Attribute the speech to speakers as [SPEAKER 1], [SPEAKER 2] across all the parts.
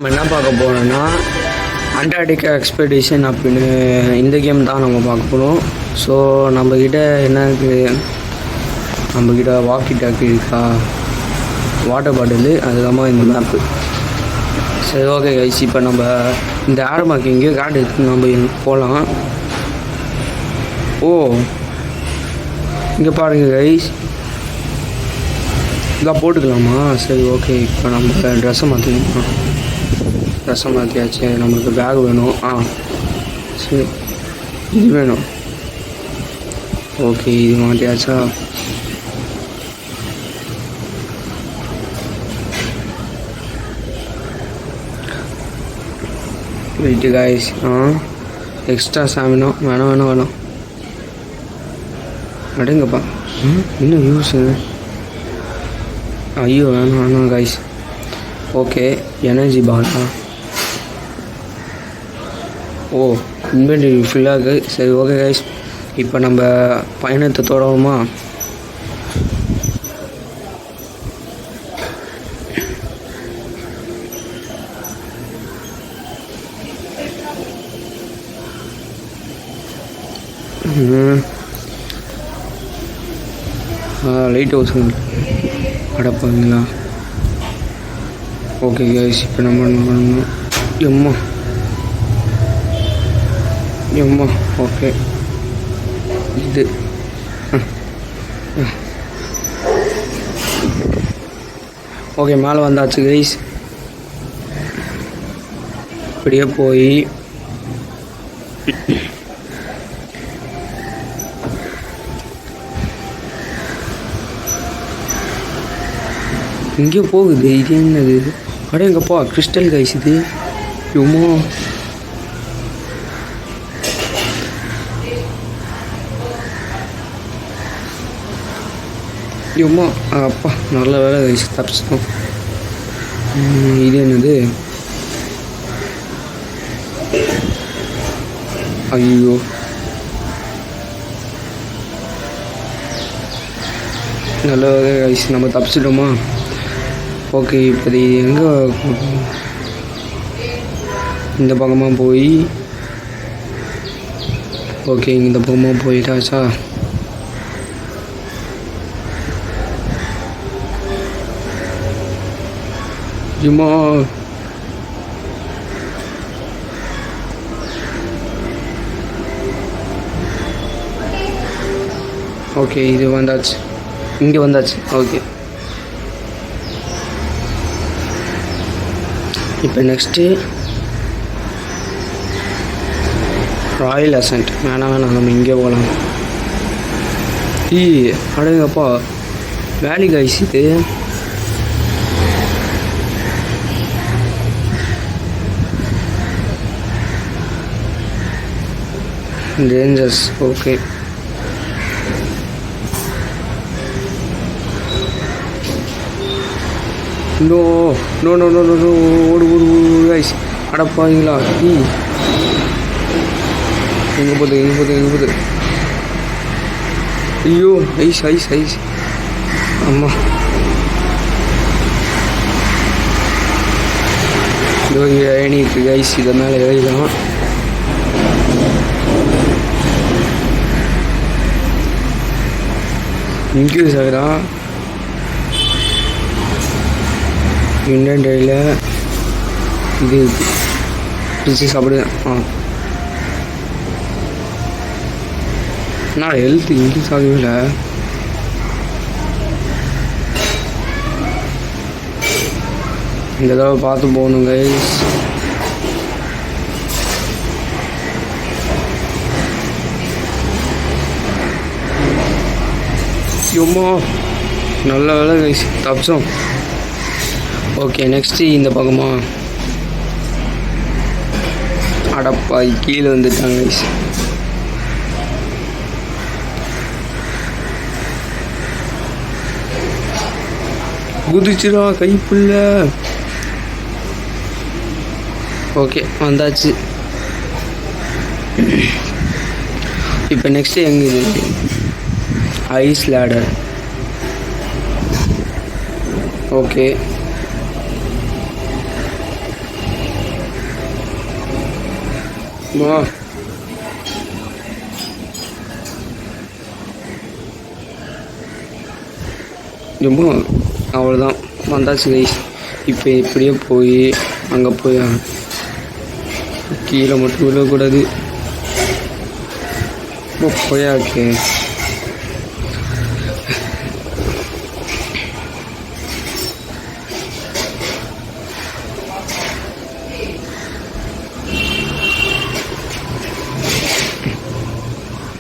[SPEAKER 1] நம்ம என்ன பார்க்க போகிறோன்னா அண்டார்டிகா எக்ஸ்பெடிஷன் அப்படின்னு இந்த கேம் தான் நம்ம பார்க்க போகிறோம். ஸோ நம்மக்கிட்ட என்ன இருக்குது, நம்மக்கிட்ட வாக்கி டாக்கி இருக்கா, வாட்டர் பாட்டிலு, அதுக்கப்புறமா இந்த மேப்பு. சரி ஓகே கைஸ், இப்போ நம்ம இந்த ஆரம்பாக்கு எங்கேயோ காட்டு எடுத்து நம்ம போகலாம். ஓ இங்கே பாருங்கள் கைஸ், இதான் போட்டுக்கலாமா? சரி ஓகே, இப்போ நம்ம ட்ரெஸ்ஸை மாற்றிக்கணும். ட்ரெஸ்ஸை மாற்றியாச்சு. நம்மளுக்கு பேக் வேணும். சரி இது வேணும். ஓகே இது மாட்டியாச்சா? வெயிட்டு காய்ஸ், எக்ஸ்ட்ரா சாமினோ வேணும். அடேங்கப்பா, இன்னும் யூஸு. ஐயோ வேணாம் காய்ஸ். ஓகே எனர்ஜி பாலா. ஓ இன்வென்டரி ஃபுல்லாக. சரி ஓகே கைஸ், இப்போ நம்ம பயணத்தை தொடருமா? லைட் ஹவுஸ் அடப்பாங்களா? ஓகே கைஸ், இப்போ நம்ம என்ன பண்ணணும்? எம்மா ஓகே இது ஓகே மேலே வந்தாச்சு கைஸ். இப்படியே போய் இங்கே போகுது. இது என்னது? அடேங்கப்பா கிறிஸ்டல் கைஸ் இது. யும்மா அப்பா நல்ல வேலை கைஸ், தப்பிச்சிட்டோம். இது என்னது? ஐயோ நல்ல வேலை கைஸ், நம்ம தப்பிச்சிட்டோமா? ஓகே இப்போ இது எங்கே? இந்த பக்கமாக போய் ஓகே இந்த பக்கமாக போயிட்டாச்சா? ஜும்மா ஓகே இது வந்தாச்சு, இங்கே வந்தாச்சு. ஓகே இப்போ நெக்ஸ்ட்டு ராயல் அசன்ட். வேணாம் நம்ம இங்கே போகலாம். அடேங்கப்பா வேலி கைஸ் இது. Dangers. Okay no no no no no ஓடு கைஸ். அடப்பாங்களா? எங்கே போகுது? ஐயோ ஐஸ். அம்மா இதோ ஏணி இருக்கு கைஸ், இதை மேலே ஏறிடலாம். இன்க்ரீஸ் ஆகிறா இண்டியன் டேயில். இது பிடிச்சி சாப்பிடு. நான் ஹெல்த் இன்க்ரீஸ் ஆகவே இல்லை. இந்த தடவை பார்த்து போகணும் கைஸ். யோம்மா நல்ல வேலை கைஸ், தப்பிச்சோம். ஓகே நெக்ஸ்ட்டு இந்த பக்கமா? அடப்பாய் கீழே வந்துட்டாங்க கைஸ். குதிச்சுடா கைப்புள்ள. ஓகே வந்தாச்சு. இப்போ நெக்ஸ்ட்டு எங்கே இது? Ice ladder. ஓகே வா ரொம்ப அவ்வளோதான் வந்தாச்சு கைஸ். இப்போ இப்படியே போய் அங்கே போய் கீழே மட்டும் விழக்கூடாது. போயாக்கே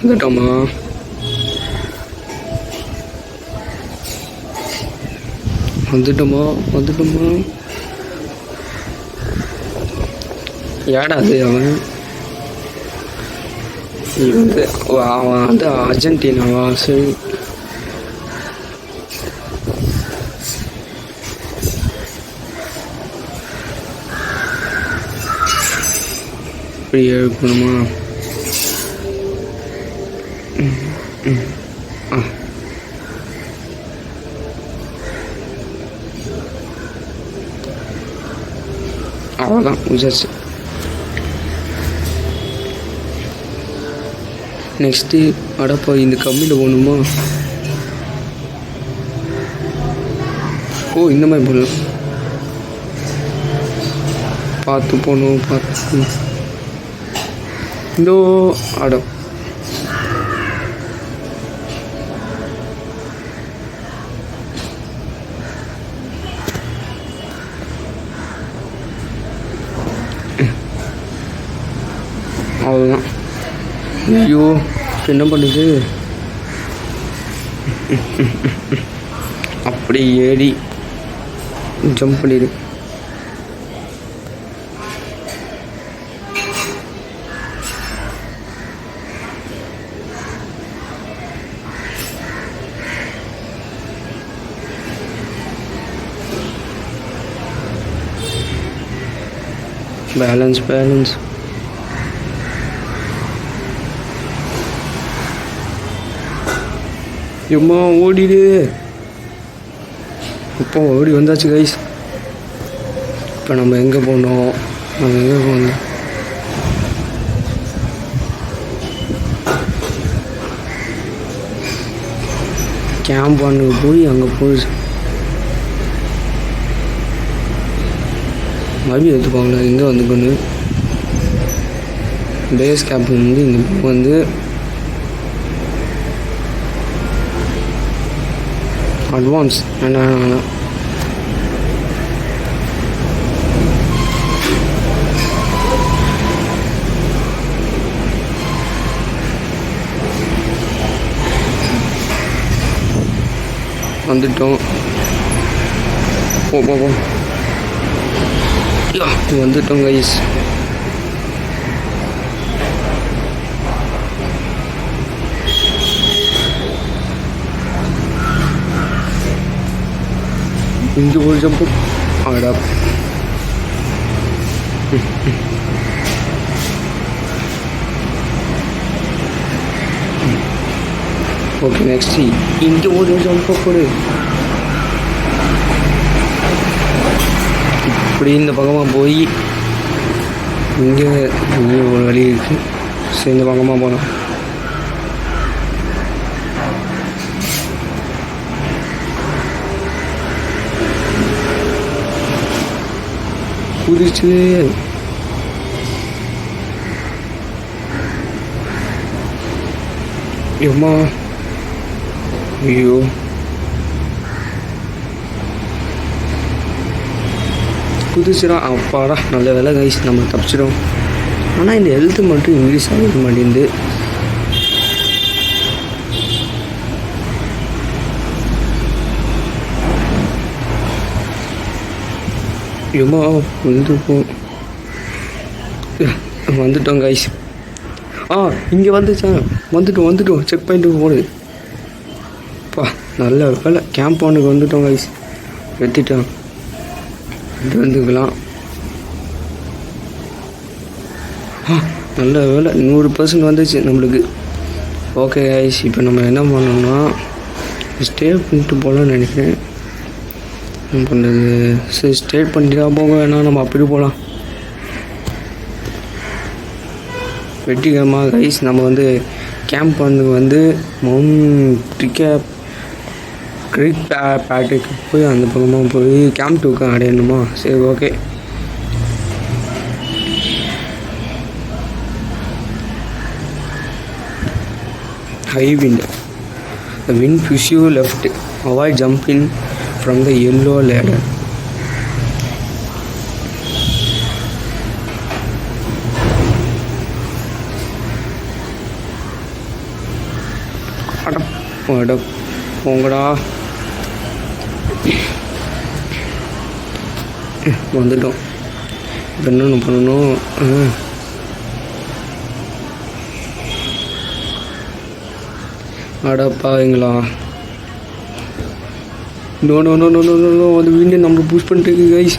[SPEAKER 1] வந்துட்டோமா? வந்துட்டோமா வந்துட்டோமா? ஏடா அது அவன் வந்து அவன் வந்து அர்ஜென்டினாவா? சரி இப்படி இருக்கணுமா? அவ்வளோதான் முடிஞ்சாச்சு. நெக்ஸ்ட்டு அடப்பா இந்த கம்மியில் போகணுமா? ஓ இந்த மாதிரி போகணும். பார்த்து போகணும் பார்த்து. இதோ அடம் அவ்வளோதான். ஐயோ என்ன பண்ணுது? அப்படி ஏறி ஜம்ப் பண்ணிடு. Balance balance. எம்மா ஓடிடு. இப்போ ஓடி வந்தாச்சு கைஸ். இப்போ நம்ம எங்கே போனோம்? நம்ம எங்கே போனோம்? கேம்ப் ஒன்றுக்கு போய் அங்கே போய் மறுபடியும் எடுத்துப்பாங்களா? எங்கே வந்துக்கொண்டு பேஸ் கேம்ப் வந்து இங்கே வந்து அட்வான்ஸ் என்ன வந்துட்டோம். போ வந்துட்டோம் கைஸ். இங்கே ஒரு ஜம்பு ஆடா. ஓகே நெக்ஸ்ட் இங்கே ஒரு ஜம்பு போடு. இப்படி இந்த பக்கமாக போய் இங்கே ஒரு வழி இருக்குது. சரி இந்த பக்கமாக போனோம். குதிச்சு எம்மா ஐயோ குதிச்சுடா. அப்பாடா நல்ல வேலை கைஸ் நம்ம தப்பிச்சிடும். ஆனால் இந்த ஹெல்த்து மட்டும் இன்க்ரீஸ் ஆக மாட்டேங்குது. எம்மா வந்துட்டோம் கைஸ். இங்கே வந்துட்டோம் செக் பாயிண்ட்டுக்கு போடு. அப்பா நல்ல வேலை கேம்ப் ஒன்றுக்கு வந்துட்டோம் கைஸ். எடுத்துட்டோம். இது வந்துக்கலாம். நல்ல வேலை 100% வந்துச்சு நம்மளுக்கு. ஓகே கைஸ் இப்போ நம்ம என்ன பண்ணோம்னா ஸ்டே பண்ணிட்டு போகலான்னு நினைக்கிறேன். என்ன பண்ணுறது? சரி ஸ்டே பண்ணிட்டு போக வேணாம், நம்ம அப்படி போகலாம். வெற்றிகரமாக கைஸ் நம்ம வந்து கேம்ப் வந்து மவுண்ட் கிரிக் பேட்டுக்கு போய் அந்த பக்கமாக போய் கேம்ப் 2 அடையணுமா? சரி, okay. High wind. The wind pushes you left. Avoid jumping from the yellow ladder. அட போங்கடா. வந்துட்டோம். இப்போ என்ன பண்ணணும்? அடப்பாங்களா. No no no no no no அது வீண்டு நம்மளை புஷ் பண்ணிட்டு கைஸ்.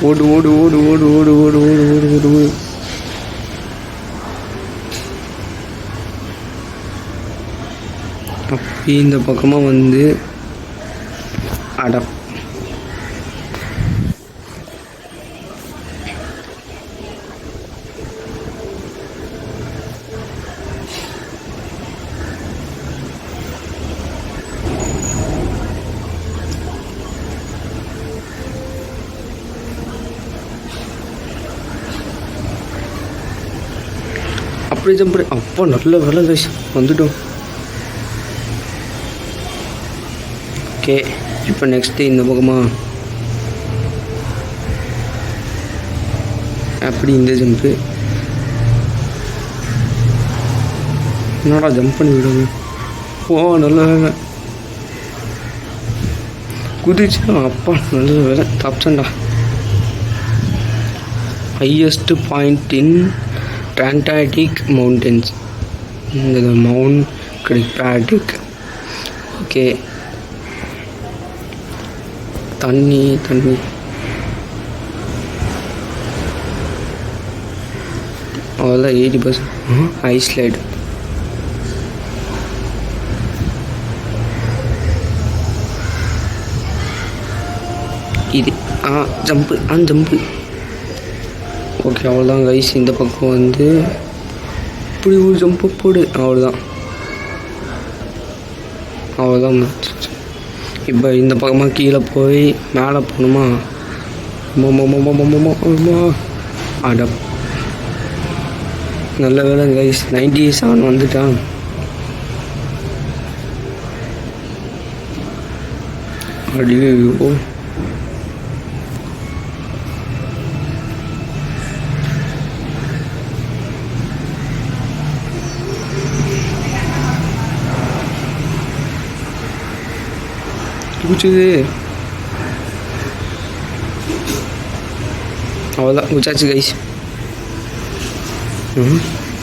[SPEAKER 1] ஓடு ஓடு ஓடு ஓடு ஓடு ஓடு ஓடு ஓடு ஓடு ஓடு. அப்படி இந்த பக்கமாக வந்து அட அப்படி ஜம்ப். அப்போ நல்ல வேலை கைஸ், வந்துட்டோம். ஓகே, இப்போ நெக்ஸ்ட்டு இந்த பக்கமா அப்படி இந்த ஜம்ப்பு. என்னடா ஜம்ப் பண்ணி விடுங்க. ஓ நல்ல வேலை குதிச்சா. அப்பா நல்ல வேலை தப்பிச்சண்டா. Highest point in Antarctic mountains. இந்த மவுண்ட் கிரிக். ஓகே, தண்ணி அவ்வளோதான். 80% ஐஸ்லேட். இது ஜம்ப்பு. ஓகே, அவ்வளோதான் கைஸ். இந்த பக்கம் வந்து இப்படி ஒரு ஜம்ப்பு போடு. அவ்வளோதான். இப்போ இந்த பக்கமாக கீழே போய் மேலே போகணுமா? அட நல்ல வேலை கைஸ், 97 வந்துட்டான். அடியோ. குச்சிது. அவ்வளோதான், குச்சாச்சு கைஸ்.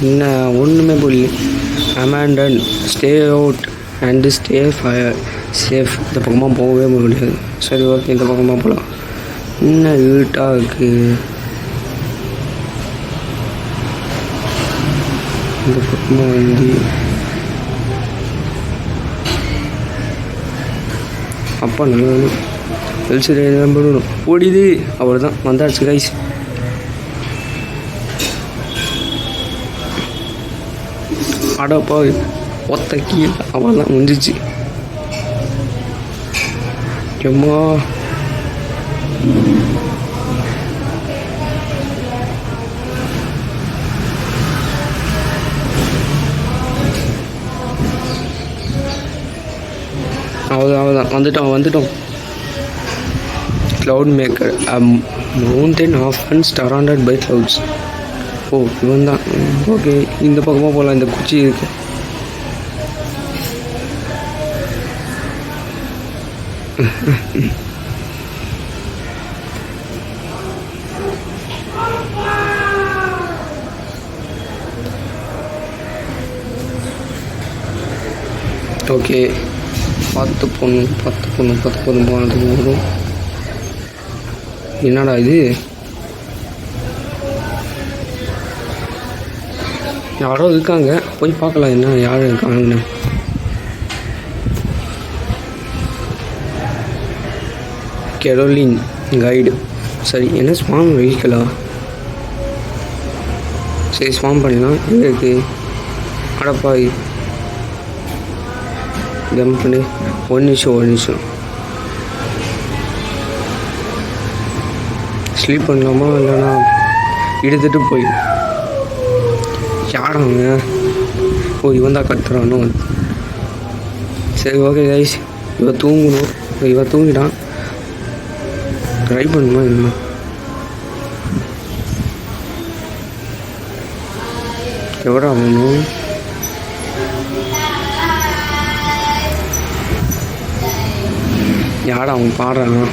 [SPEAKER 1] என்ன ஒன்றுமே புரியல. அமேண்டன் stay out and stay safe. இந்த பக்கமாக போகவே முடியாது. சரி, ஓகே, இந்த பக்கமாக போகலாம். என்ன இருட்டாக இருக்குது. இந்த பக்கமாக வந்து அப்பா நல்ல வெளிச்சது பண்ணணும். ஓடிது. அவ்வளோதான், வந்தாச்சு கைஸ். அடப்பா ஒத்த கீழே. அவ்வளோதான், முடிஞ்சிச்சு. எம்மா அவ்வளோதான் வந்துட்டோம். Cloud maker. Mountain often surrounded by clouds. ஓ இவன் தான். ஓகே, இந்த பக்கமாக போகலாம். இந்த குச்சி இருக்கு. ஓகே, பார்த்து பொண்ணு போனதுக்கு வரும். என்னடா இது? யாரோ இருக்காங்க, போய் பார்க்கலாம் என்ன யாரும் இருக்காங்கன்னு. கெரோலின் கைடு. சரி என்ன ஸ்பாம் வெஹிக்கிளா? சரி ஸ்பாம் பண்ணிடலாம். எங்கே இருக்குது? அடப்பாய் ஜம்ப் பண்ணி ஒரு நிமிஷம் ஸ்லீப் பண்ணலாமா இல்லைன்னா எடுத்துகிட்டு போய் யாராங்க? ஓ இவன் தான் கத்துறானோ. சரி ஓகே கைஸ், இவன் தூங்கிட்டான். ட்ரை பண்ணுமா என்ன? எவ்வளோ ஆகணும்? யாரா அவன் பாடுறான்?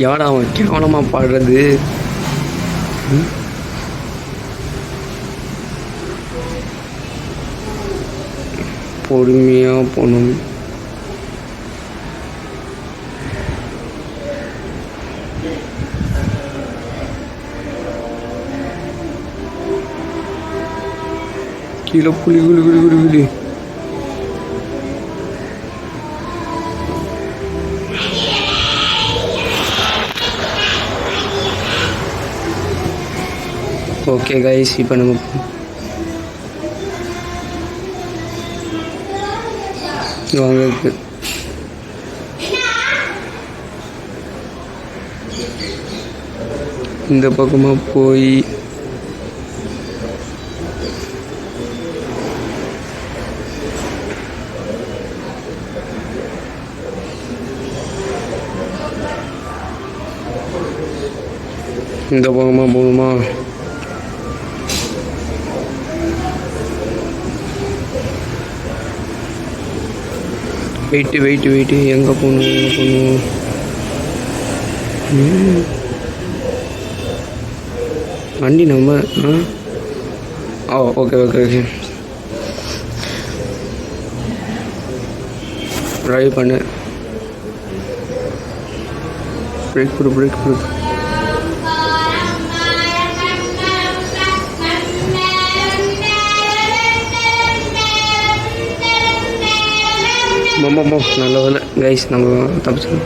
[SPEAKER 1] யாரா அவன் கேவலமாக பாடுறது? பொறுமையாக போகணும். கீழே புளி குளி குளி குளி குளி. ஓகே கைஸ், இப்போ நம்ம வாங்க இருக்கு. இந்த பக்கமாக போய் இந்த பக்கமாக போகணுமா? வெயிட்டு எங்கே போகணும்? வண்டி நம்ம ஓகே ட்ரைவ் பண்ணு. பிரேக் போடு. நல்ல வேலை கைஸ், நம்ம தப்பிச்சோம்.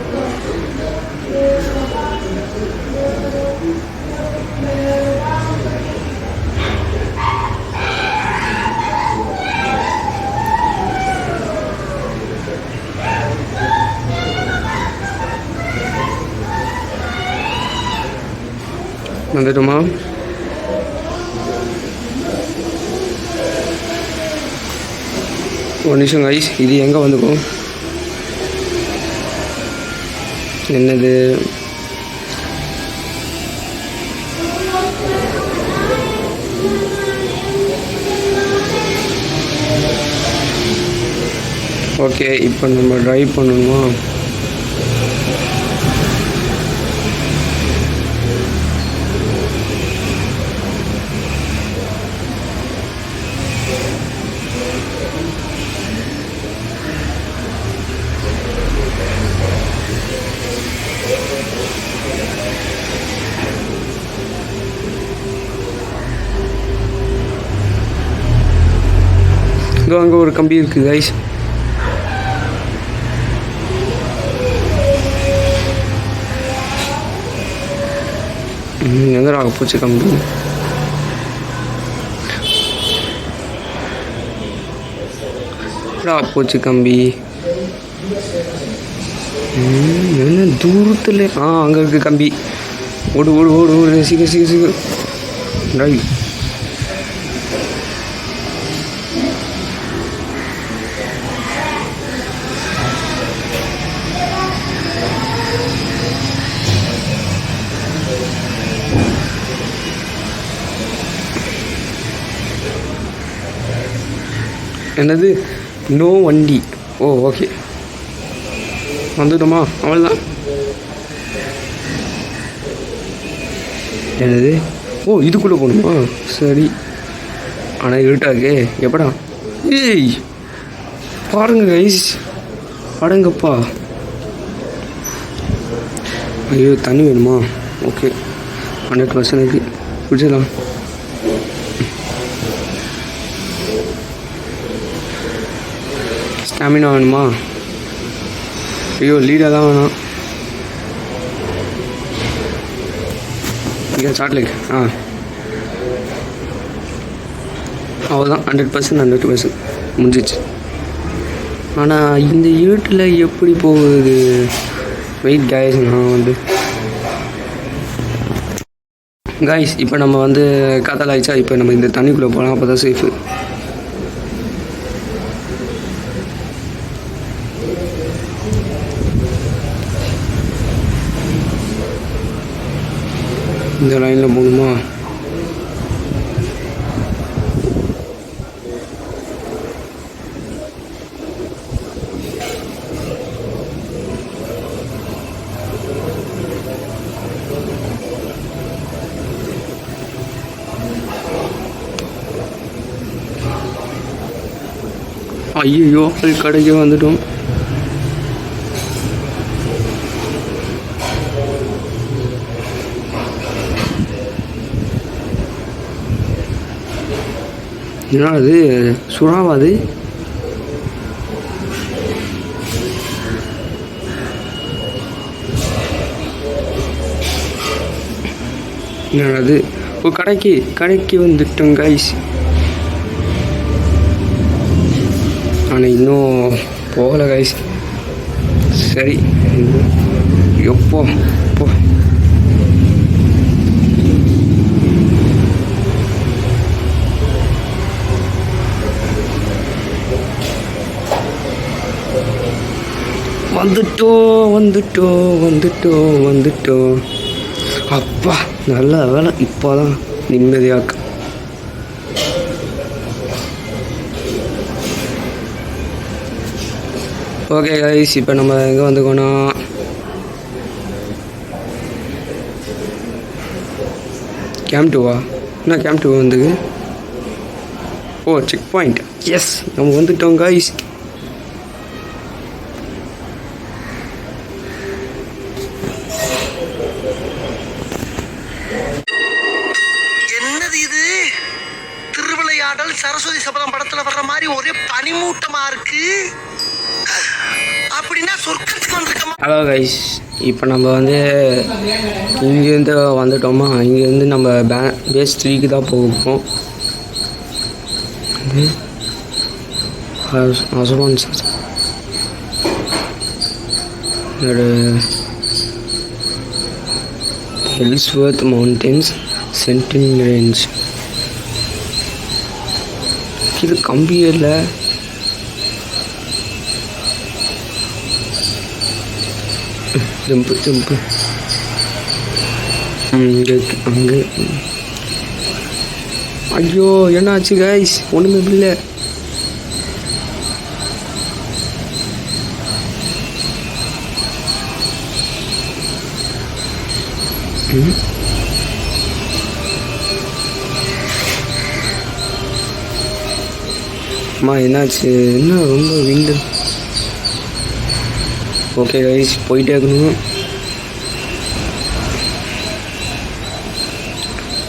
[SPEAKER 1] வந்துட்டோமா? ஒரு நிமிஷம் கைஸ், இது எங்கே வந்துக்கும்? என்னது? ஓகே, இப்போ நம்ம ட்ரைவ் பண்ணணுமா? இதோ அங்கே ஒரு கம்பி இருக்குது கைஸ். எங்கடா போச்சு கம்பி? போச்சு கம்பி. என்ன தூரத்தில்? அங்கே இருக்கு கம்பி. ஓடு சீக்கிரம் ட்ரைவ். என்னது? நோ வண்டி. ஓ ஓகே, வந்துட்டோமா? அவ்வளோதான். என்னது? ஓ இதுக்குள்ளே போகணுமா? சரி, ஆனால் இருட்டாக்கே. எப்படா? ஏய் பாருங்க கைஸ், அடங்கப்பா. ஐயோ தண்ணி வேணுமா? ஓகே 100% இருக்குது, குடிச்சிடலாம். ஸ்டாமினா வேணுமா? ஐயோ லீடாக தான் வேணாம். இங்கே சாட்லேக் அவ்வளோதான் 100% முடிஞ்சிச்சு. ஆனால் இந்த இருட்டில் எப்படி போகுது? வெயிட் கைஸ், நான் வந்து கைஸ் இப்போ நம்ம வந்து கதலாயிடுச்சா, இப்போ நம்ம இந்த தண்ணிக்குள்ளே போகலாம், அப்போ தான் சேஃபு. இந்த லைனில் போகணுமா? ஐயோ கடைக்கு வந்துட்டோம். என்ன அது சுறாவா? அது என்னது? ஓ கடைக்கு வந்துட்டோம் கைஸ். ஆனால் இன்னும் போகலை கைஸ். சரி எப்போ போ. வந்துட்டோம். அப்பா நல்ல வேலை, இப்போதான் நிம்மதியாக்க. ஓகே கைஸ், இப்போ நம்ம எங்கே வந்துக்கோனா கேம்ப் 2வா? என்ன கேம்ப் 2 வந்துக்கு? ஓ செக் பாயிண்ட். எஸ், நம்ம வந்துட்டோம் கைஸ்.
[SPEAKER 2] சரஸ்வதி சபதம் படத்துல வர்ற மாதிரி ஒரே பனிமூட்டமா இருக்கு. அப்படின்னா சொர்க்கத்துக்கு வந்திருக்கமா?
[SPEAKER 1] ஹலோ கைஸ், இப்போ நம்ம வந்து இங்கேருந்து வந்துட்டோமா, இங்கேருந்து நம்ம பேஸ் 3க்கு தான் போகிறோம். எல்ஸ்வர்த் மவுண்டன்ஸ் சென்டினல் ரேஞ்ச். இது கம்பியே இல்லை. ஜம்பு அங்கே. ஐயோ என்னாச்சு கைஸ்? ஒன்றுமே இல்லை. அம்மா என்னாச்சு? என்ன ரொம்ப விண்டு? ஓகே கைஸ், போயிட்டே இருக்கணும்.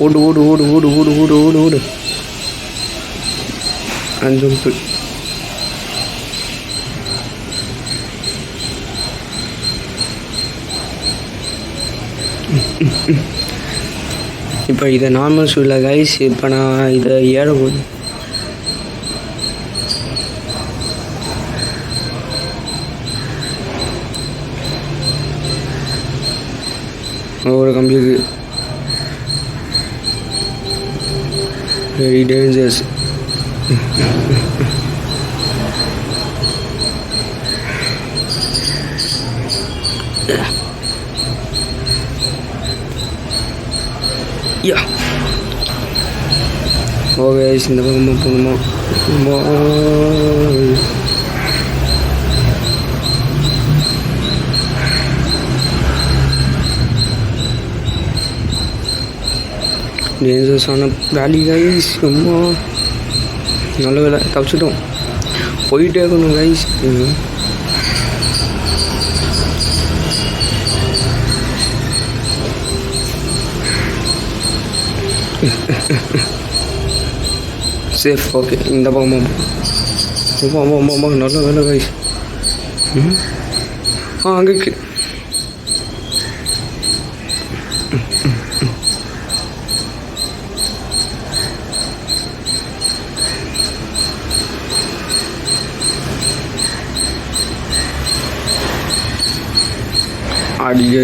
[SPEAKER 1] ஓடு. ஜம்பு. இப்போ இதை நார்மல் ஷூவில் கைஸ், இப்போ நான் இதை ஏற போகுது. ஒரு கம்பிக்கு வெரி டேஞ்சரஸ். யா ஓகே, இந்த பக்கமாக போகணுமா? டேஞ்சரஸான வேலி கைஸ். ரொம்ப நல்ல வேலை, தப்பிச்சிட்டோம். போயிட்டே இருக்கணும் கைஸ். சேஃப். ஓகே, இந்த பக்கமாக ஆமாம் நல்ல வேலை கைஸ். அங்கே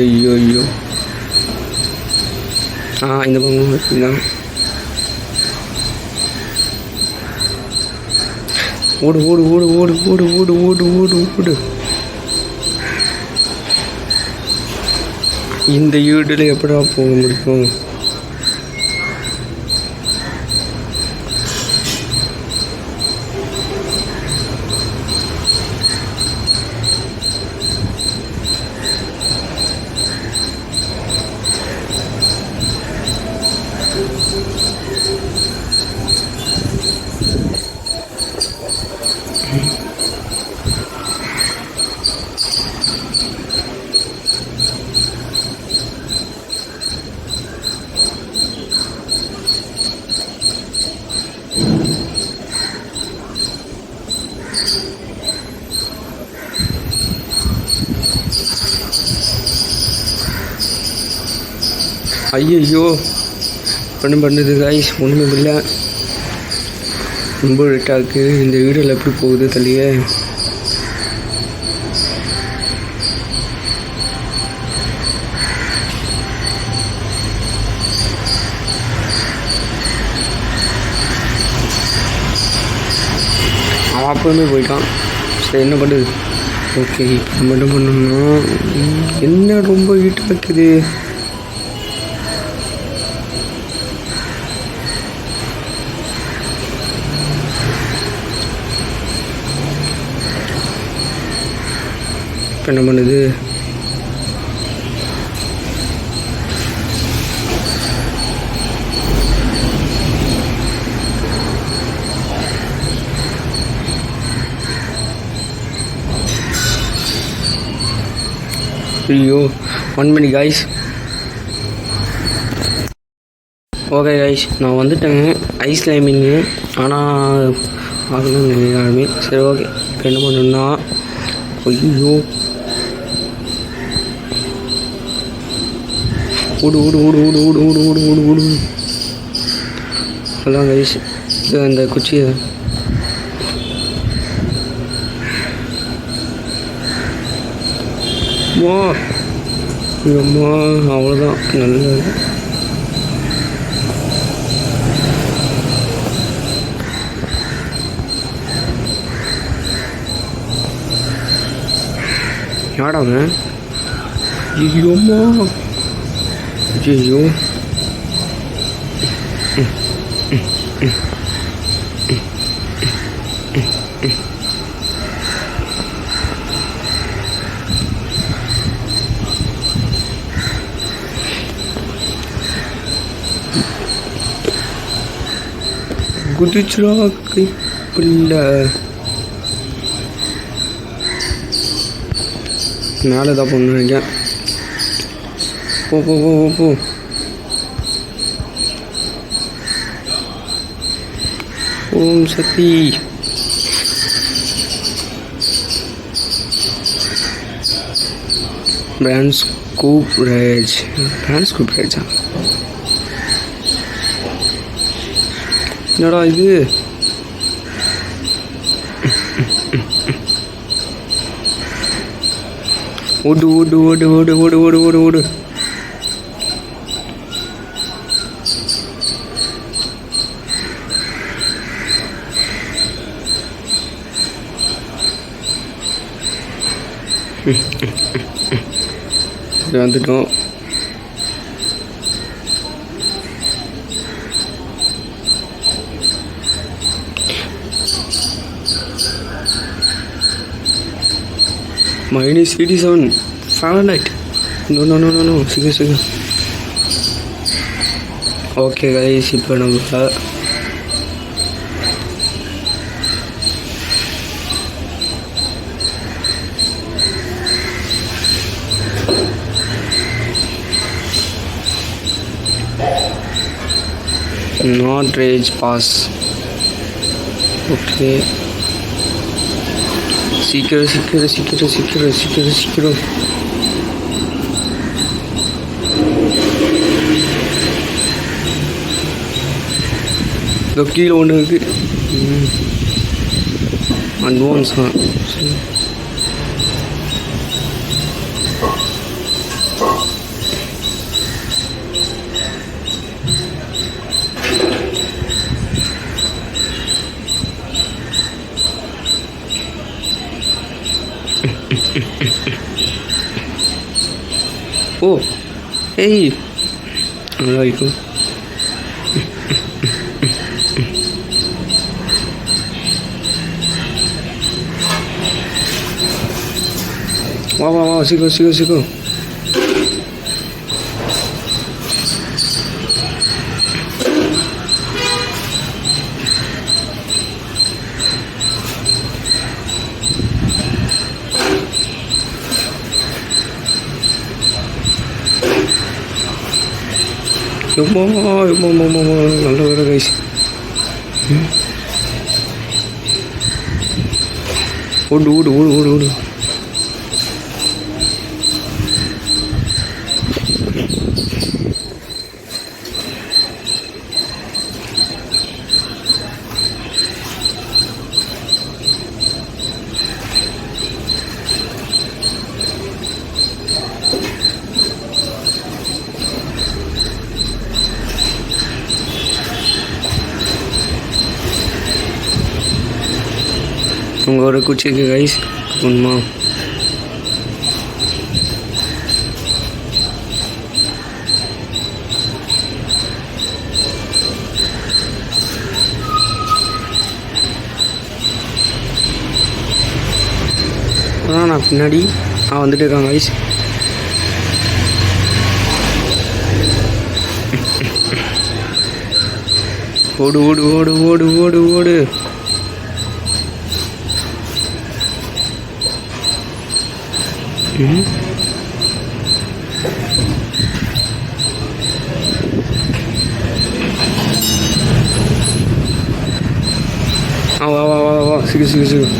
[SPEAKER 1] ஐயோ இந்த பக்கம் இதுதான். ஓடு ஓடு ஓடு ஓடு ஓடு ஓடு ஓடு ஓடு ஓடு. இந்த வீட்டில் எப்படா போக முடியும்? ஐயோ ஒன்றும் பண்ணுது காய்ஸ், ஒன்றும் இல்லை. ரொம்ப லேட்டாக்கு. இந்த வீடியோவில் எப்படி போகுது தள்ளியே? அவன் அப்பவுமே போயிட்டான். சரி, என்ன பண்ணுது? ஓகே, இப்போ நம்ம என்ன பண்ணணும்னா, என்ன ரொம்ப ஹீட்டாக இருக்குது. இப்போ என்ன பண்ணுது? ஐயோ 1 minute காய்ஸ். ஓகே காய்ஸ், நான் வந்துட்டேங்க ஐஸ் கிளைம்பிங்கு. ஆனால் ஆகணும்னு நினைக்கிறாருமே. சரி, ஓகே. இப்போ என்ன பண்ணணும்னா, ஐயோ ஓடு ஓடு ஓடு ஓடு ஓடு ஓடு ஓடு ஓடு ஓடு. அதான் கைஸ், இந்த குச்சியை அம்மா அவ்வளோதான். நல்லது. யாடாங்க? ஐயோம்மா, ஐயோ குதிச்சுடா கைப்பில்ல. மேலே தான் பொண்ணு நினைக்கிறேன். போ போ போ போ. ஓம் சக்தி. பிரான்ஸ் கூப்ரேஜ். பிரான்ஸ் கூப்ரேஜா? என்னடா இது? ஓடு ஓடு ஓடு ஓடு ஓடு ஓடு ஓடு ஓடு. வந்துட்டோம். -87 Fahrenheit. No. சீக்கிரம். ஓகே கைஸ், இப்போ நம்ம நாட் ரேஜ் பாஸ். ஓகே, சீக்கிரம் சீக்கிரம் சீக்கிரம் சீக்கிரம் சீக்கிரம் சீக்கிரம். இதோ கீழே ஒன்று இருக்குது. அட்வான்ஸா? சரி. ஓ ஏய், நல்லா இருக்கும். வா வா வா, சீக்கிரம் சீக்கிரம் சீக்கிரம். நல்ல வேற கைஸ். ஓடு ஓடு ஓடு ஓடு ஓடு. உங்கள் ஒரு குச்சிக்கு கைஸ் உண்மா. நான் பின்னாடி வந்துட்டு இருக்காங்க கைஸ். ஓடு ஓடு ஓடு ஓடு ஓடு ஓடு. வா வா வா வா, சீக்கிரம் சீக்கிரம் சீக்கிரம்.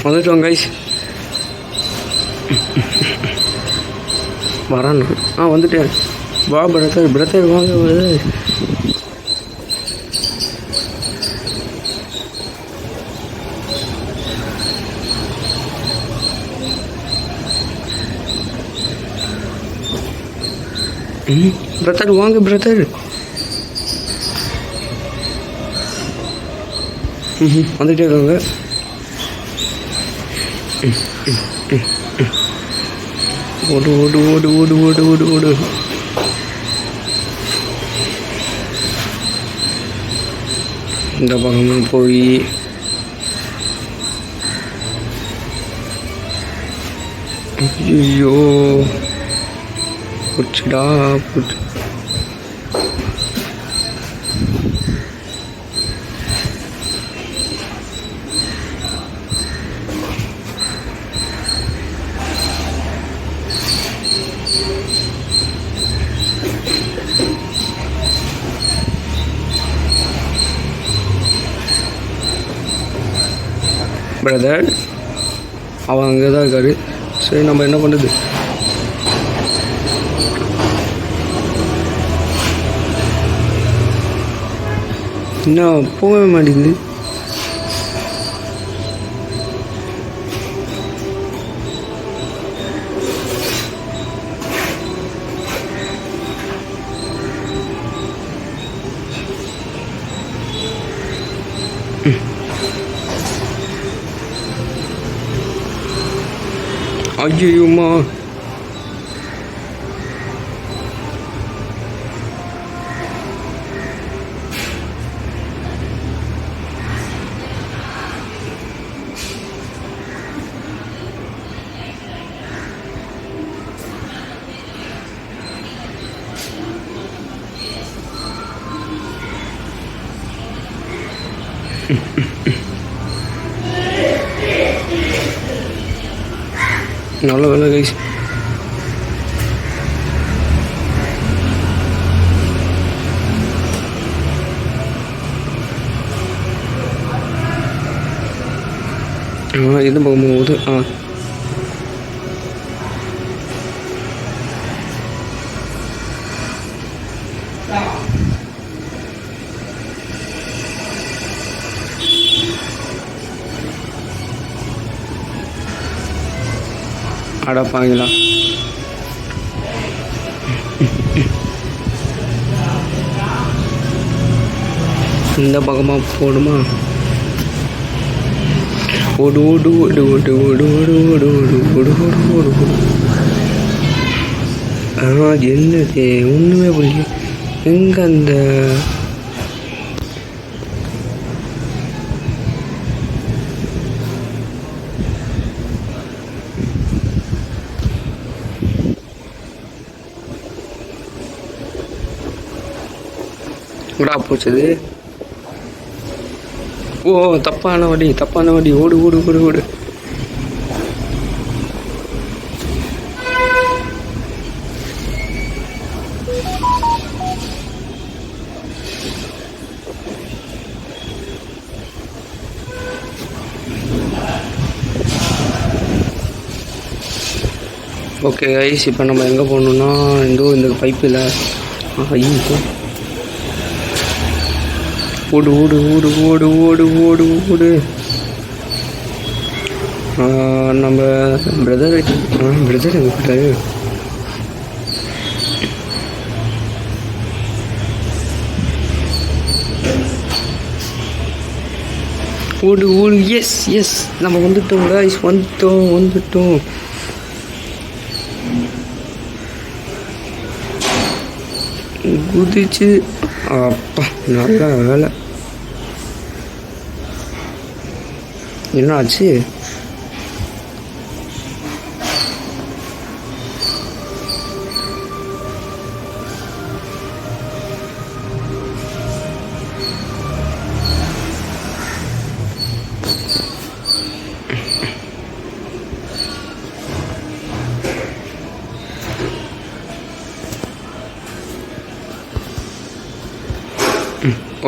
[SPEAKER 1] வந்துட்டோம் கைஸ். வரான். வந்துட்டேன். வா பிரதர், பிரதர் வாங்க பிரதர். பிரதர் வாங்க பிரதர். வந்துட்டே இருக்காங்க. ஓடு ஓடு ஓடு ஓடு ஓடு ஓடு ஓடு. இந்த பக்கம் போய் ஐயோ போச்சுடா போச்சு. பிரதர் அவன் அங்கே தான் இருக்காரு. சரி, நம்ம என்ன பண்ணுறது? இன்னும் போகவே மாட்டேங்குது. ஐயோம்மா. நல்ல வேலை கைஸ். இது போகும்போது அடப்பாங்களா. இந்த பக்கமாக போடுமா? ஓடு ஓடு ஓடு ஓடு ஓடு ஓடு ஓடு ஓடு ஓடு ஓடு ஓடு. என்னது ஒன்றுமே புரியல. எங்கே அந்த போச்சது? ஓ தப்பான வடி. ஓடு ஓடு ஓடு ஓடு. ஓகே கைஸ், இப்போ நம்ம எங்கே போகணுன்னா இந்த பைப்பில் ஐயோ. ஓடு ஓடு ஓடு ஓடு ஓடு ஓடு ஓடு. நம்ம பிரதர் எங்கே? ஓடு ஓடு. எஸ் நம்ம வந்துட்டோம் கைஸ், வந்துட்டோம். குதிச்சு அப்பா நல்ல வேலை. என்ன ஆச்சு?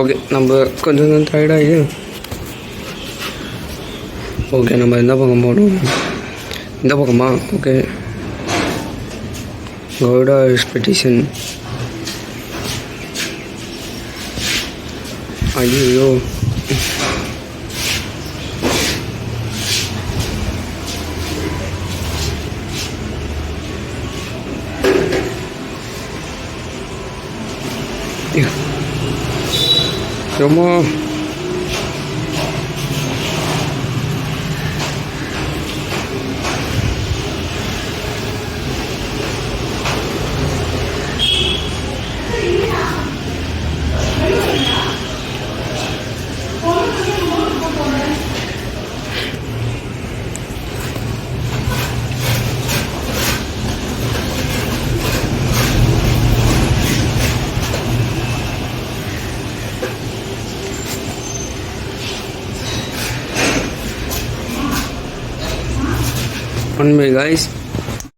[SPEAKER 1] ஓகே, நம்ம கொஞ்சம் டயர்டாகி ஓகே நம்ம எந்த பக்கம் போகணும்? இந்த பக்கமா? Okay, Gowda expectation. ஐயோ ரொம்ப ஒன் மை காய்ஸ்.